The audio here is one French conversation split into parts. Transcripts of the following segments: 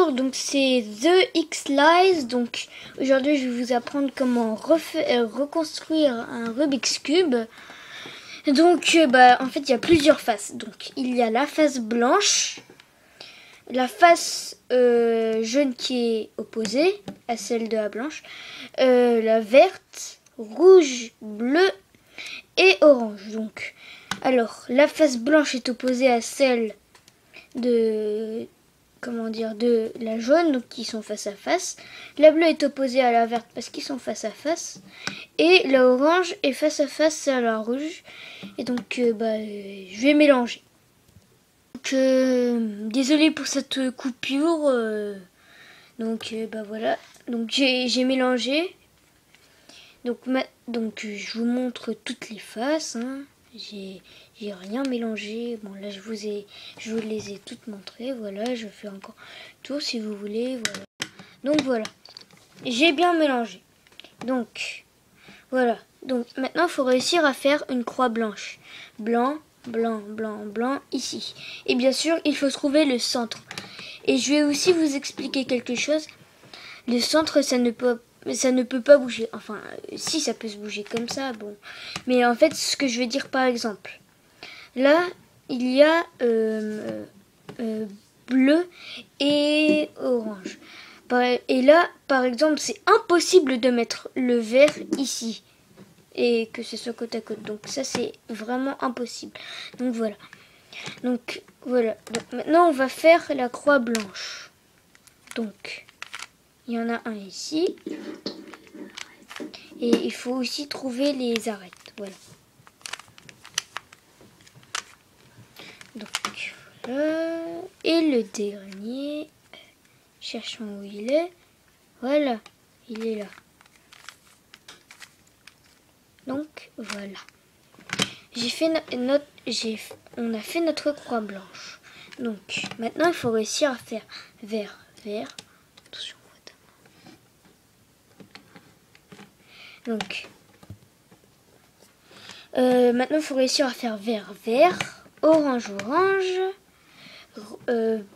Bonjour, donc c'est The X Lies. Donc aujourd'hui je vais vous apprendre comment reconstruire un Rubik's Cube. Donc en fait il y a plusieurs faces. Donc il y a la face blanche, la face jaune qui est opposée à celle de la blanche, la verte, rouge, bleu et orange. Donc alors la face blanche est opposée à celle de la jaune, donc qui sont face à face. La bleue est opposée à la verte parce qu'ils sont face à face. Et la orange est face à face à la rouge. Et donc je vais mélanger. Donc désolé pour cette coupure. Voilà. Donc j'ai mélangé. Donc je vous montre toutes les faces. J'ai rien mélangé. Bon là je vous les ai toutes montrées. Voilà, je fais encore tour si vous voulez. Voilà. Donc voilà, j'ai bien mélangé. Donc voilà. Donc maintenant il faut réussir à faire une croix blanche. Blanc, blanc, blanc, blanc ici. Et bien sûr il faut trouver le centre. Et je vais aussi vous expliquer quelque chose. Le centre ça ne peut pas bouger. Enfin, si ça peut se bouger comme ça, bon. Mais en fait, ce que je veux dire par exemple, là, il y a bleu et orange. Et là, par exemple, c'est impossible de mettre le vert ici et que ce soit côte à côte. Donc ça, c'est vraiment impossible. Donc voilà. Donc maintenant, on va faire la croix blanche. Donc il y en a un ici. Et il faut aussi trouver les arêtes. Voilà. Donc voilà. Et le dernier. Cherchons où il est. Voilà. Il est là. Donc voilà. On a fait notre croix blanche. Donc maintenant il faut réussir à faire vert, vert. Attention. Donc, maintenant, il faut réussir à faire vert, vert, orange, orange,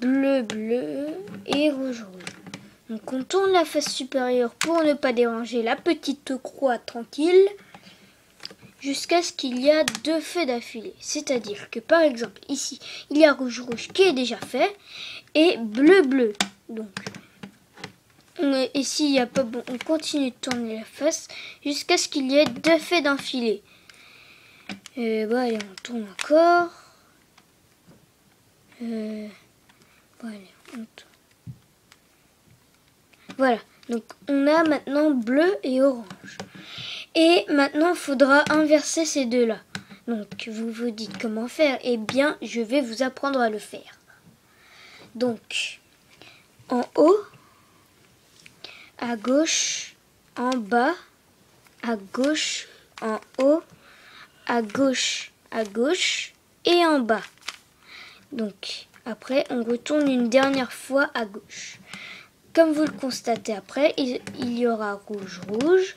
bleu, bleu et rouge, rouge. Donc, on tourne la face supérieure pour ne pas déranger la petite croix tranquille jusqu'à ce qu'il y a deux faits d'affilée. C'est-à-dire que, par exemple, ici, il y a rouge, rouge qui est déjà fait et bleu, bleu. Donc, et s'il n'y a pas bon, on continue de tourner la face jusqu'à ce qu'il y ait deux faits d'enfilé. Allez, on tourne encore. Allez, on tourne. Voilà, donc on a maintenant bleu et orange. Et maintenant, il faudra inverser ces deux-là. Donc, vous vous dites comment faire? Eh bien, je vais vous apprendre à le faire. Donc, en haut, à gauche, en bas, à gauche, en haut, à gauche et en bas. Donc après on retourne une dernière fois à gauche. Comme vous le constatez après, il y aura rouge, rouge,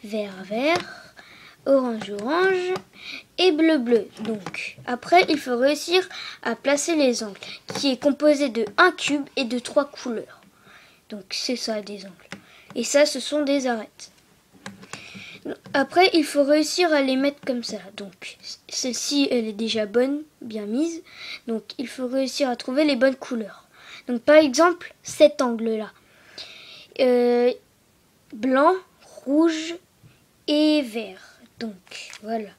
vert, vert, orange, orange et bleu, bleu. Donc après il faut réussir à placer les angles qui est composé de un cube et de 3 couleurs. Donc c'est ça des angles. Et ça, ce sont des arêtes. Après, il faut réussir à les mettre comme ça. Donc, celle-ci, elle est déjà bonne, bien mise. Donc, il faut réussir à trouver les bonnes couleurs. Donc, par exemple, cet angle-là. Blanc, rouge et vert. Donc, voilà.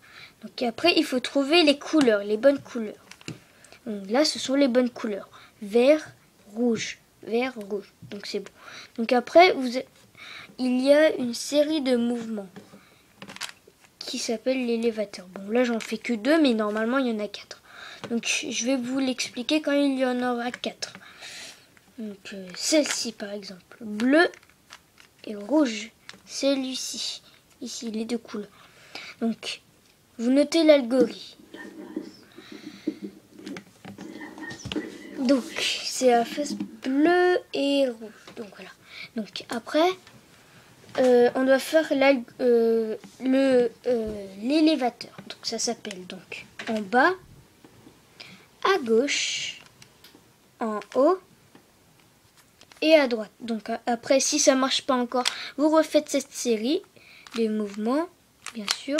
Donc, après, il faut trouver les couleurs, les bonnes couleurs. Donc, là, ce sont les bonnes couleurs. Vert, rouge. Vert, rouge. Donc, c'est bon. Donc, après, il y a une série de mouvements qui s'appelle l'élévateur. Bon, là, j'en fais que 2, mais normalement, il y en a 4. Donc, je vais vous l'expliquer quand il y en aura 4. Donc, celle-ci, par exemple. Bleu et rouge. Celui-ci. Ici, les deux couleurs. Donc, vous notez l'algorithme. Donc, c'est la face bleue et rouge. Donc, voilà. Donc, après... on doit faire l'élévateur. Donc ça s'appelle donc en bas, à gauche, en haut et à droite. Donc après, si ça marche pas encore, vous refaites cette série de mouvements, bien sûr.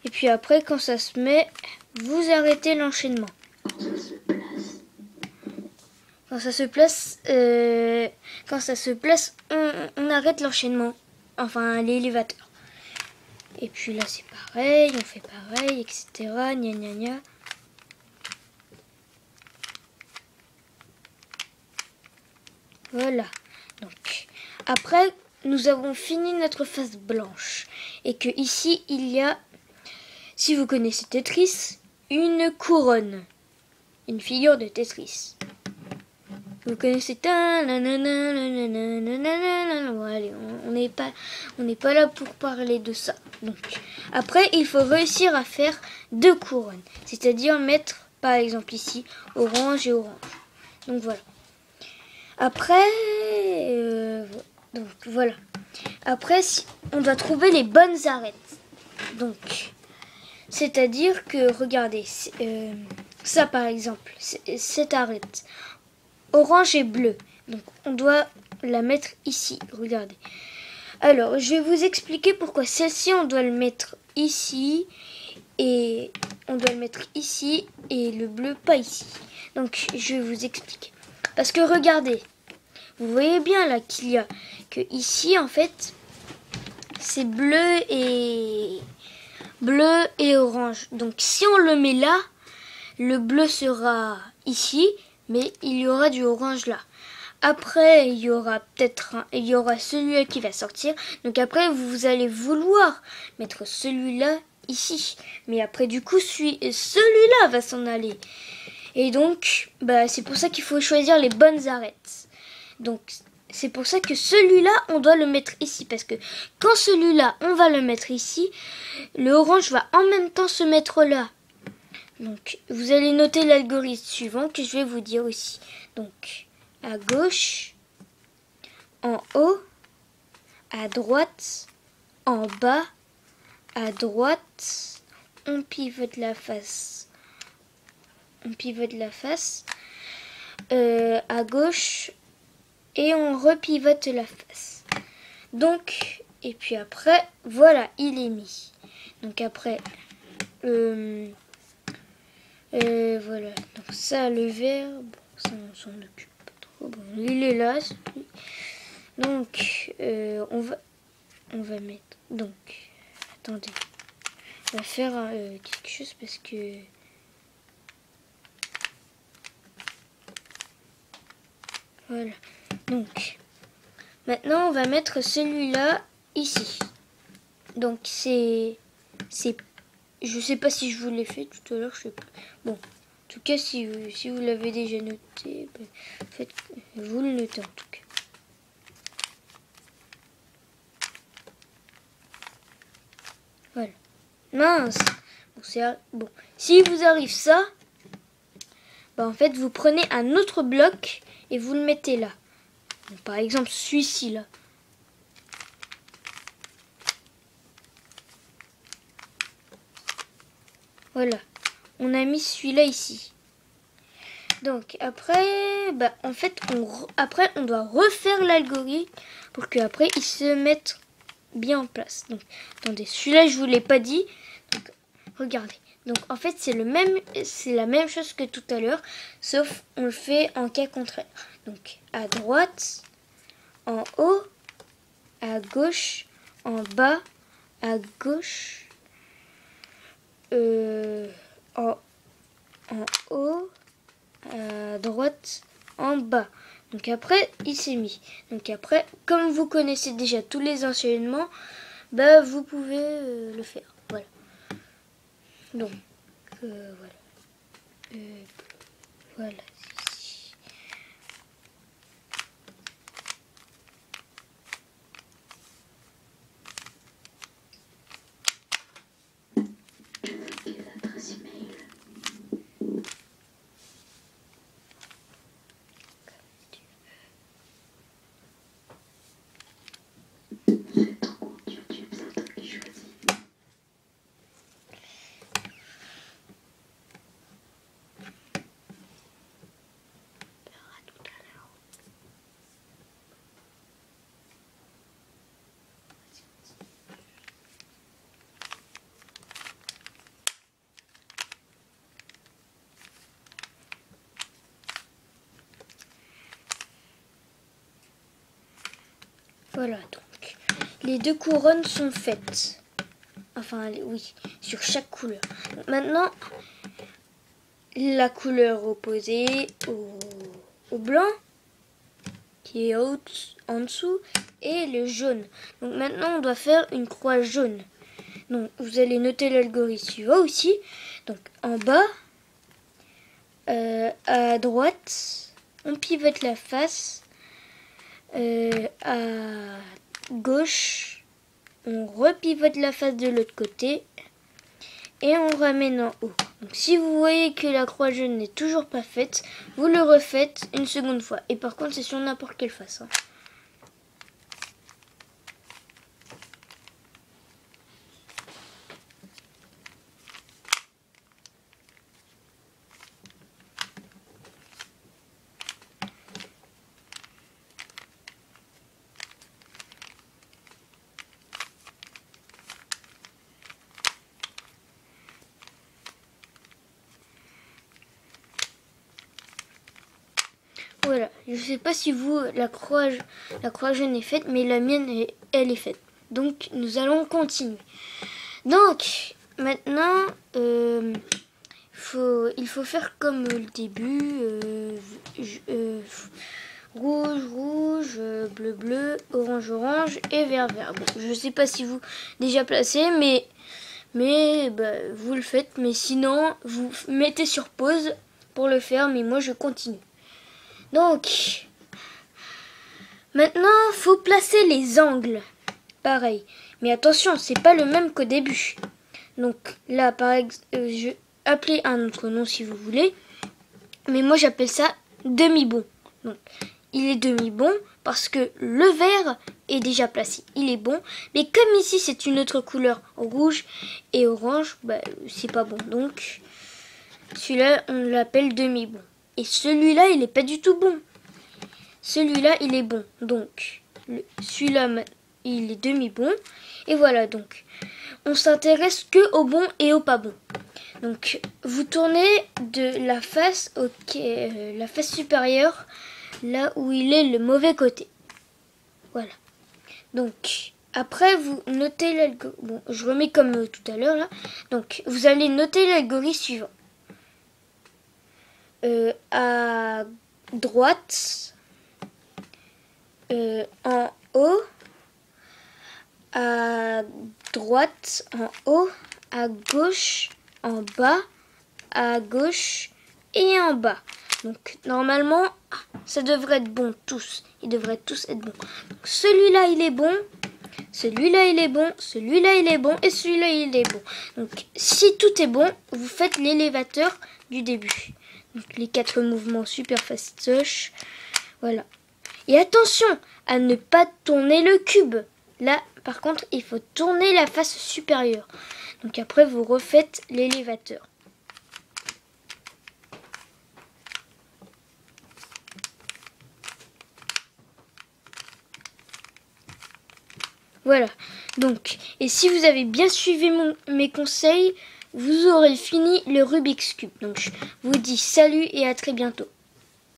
Et puis après, quand ça se met, vous arrêtez l'enchaînement. Quand ça se place, on arrête l'enchaînement. Enfin, l'élévateur. Et puis là, c'est pareil, on fait pareil, etc. Gna gna gna. Voilà. Donc, après, nous avons fini notre face blanche. Et que ici, il y a, si vous connaissez Tetris, une couronne. Une figure de Tetris. Vous connaissez. Bon, allez, on n'est pas là pour parler de ça. Donc, après, il faut réussir à faire 2 couronnes. C'est-à-dire mettre, par exemple ici, orange et orange. Donc voilà. Après, donc voilà. Après, on doit trouver les bonnes arêtes. Donc, c'est-à-dire que, regardez, ça par exemple, cette arête, orange et bleu. Donc, on doit la mettre ici, regardez. Alors, je vais vous expliquer pourquoi celle-ci, on doit le mettre ici, et on doit le mettre ici, et le bleu pas ici. Donc, je vais vous expliquer. Parce que, regardez, vous voyez bien là qu'il y a que ici, en fait, c'est bleu et orange. Donc, si on le met là, le bleu sera ici, mais il y aura du orange là. Après, il y aura celui-là qui va sortir. Donc après, vous allez vouloir mettre celui-là ici. Mais après, du coup, celui-là va s'en aller. Et donc, c'est pour ça qu'il faut choisir les bonnes arêtes. Donc, c'est pour ça que celui-là, on doit le mettre ici. Parce que quand celui-là, on va le mettre ici, le orange va en même temps se mettre là. Donc, vous allez noter l'algorithme suivant que je vais vous dire aussi. Donc, à gauche, en haut, à droite, en bas, à droite, on pivote la face. On pivote la face, à gauche, et on repivote la face. Donc, et puis après, voilà, il est mis. Donc après, voilà, donc ça, le vert, bon, ça on s'en occupe pas trop. Bon, il est là. Donc, on va mettre. Donc, attendez, on va faire quelque chose parce que. Voilà. Donc, maintenant, on va mettre celui-là ici. Donc, je sais pas si je vous l'ai fait tout à l'heure, je sais pas. Bon, en tout cas, si vous l'avez déjà noté, vous le notez en tout cas. Voilà. Mince. Bon, si vous arrive ça, en fait, vous prenez un autre bloc et vous le mettez là. Donc, par exemple, celui-ci là. Voilà, on a mis celui-là ici. Donc après, en fait, après on doit refaire l'algorithme pour qu'après il se mette bien en place. Donc, attendez, celui-là je vous l'ai pas dit. Donc, regardez. Donc en fait c'est la même chose que tout à l'heure, sauf on le fait en cas contraire. Donc à droite, en haut, à gauche, en bas, à gauche. En haut, à droite, en bas. Donc après, il s'est mis. Donc après, comme vous connaissez déjà tous les enchaînements, vous pouvez le faire. Voilà. Donc, voilà. Voilà. Voilà, donc les deux couronnes sont faites. Enfin, oui, sur chaque couleur. Donc, maintenant, la couleur opposée au blanc, qui est en dessous, et le jaune. Donc maintenant, on doit faire une croix jaune. Donc, vous allez noter l'algorithme suivant aussi. Donc, en bas, à droite, on pivote la face. À gauche, on repivote la face de l'autre côté. Et on ramène en haut. Donc, si vous voyez que la croix jaune n'est toujours pas faite, vous le refaites une seconde fois. Et par contre, c'est sur n'importe quelle face. Voilà, je sais pas si vous, la croix jaune est faite, mais la mienne, elle est faite. Donc, nous allons continuer. Donc, maintenant, il faut faire comme le début. Rouge, rouge, bleu, bleu, orange, orange et vert, vert. Bon, je sais pas si vous déjà placé, mais vous le faites. Mais sinon, vous mettez sur pause pour le faire, mais moi, je continue. Donc, maintenant, faut placer les angles. Pareil. Mais attention, c'est pas le même qu'au début. Donc là, par exemple, je vais appeler un autre nom si vous voulez. Mais moi, j'appelle ça demi-bon. Donc, il est demi-bon parce que le vert est déjà placé. Il est bon. Mais comme ici, c'est une autre couleur, rouge et orange, c'est pas bon. Donc, celui-là, on l'appelle demi-bon. Et celui-là, il n'est pas du tout bon. Celui-là, il est bon. Donc, celui-là, il est demi-bon. Et voilà, donc, on s'intéresse que au bon et au pas bon. Donc, vous tournez de la face, la face supérieure, là où il est le mauvais côté. Voilà. Donc, après, vous notez l'algorithme. Bon, je remets comme tout à l'heure, là. Donc, vous allez noter l'algorithme suivant. À droite, en haut, à droite, en haut, à gauche, en bas, à gauche et en bas. Donc normalement, ça devrait être bon tous. Ils devraient tous être bons. Donc, celui-là, il est bon. Celui-là, il est bon. Celui-là, il est bon. Et celui-là, il est bon. Donc si tout est bon, vous faites l'élévateur du début. Donc les 4 mouvements super fastoches. Voilà. Et attention à ne pas tourner le cube. Là, par contre, il faut tourner la face supérieure. Donc après, vous refaites l'élévateur. Voilà. Donc, et si vous avez bien suivi mes conseils, vous aurez fini le Rubik's Cube. Donc, je vous dis salut et à très bientôt.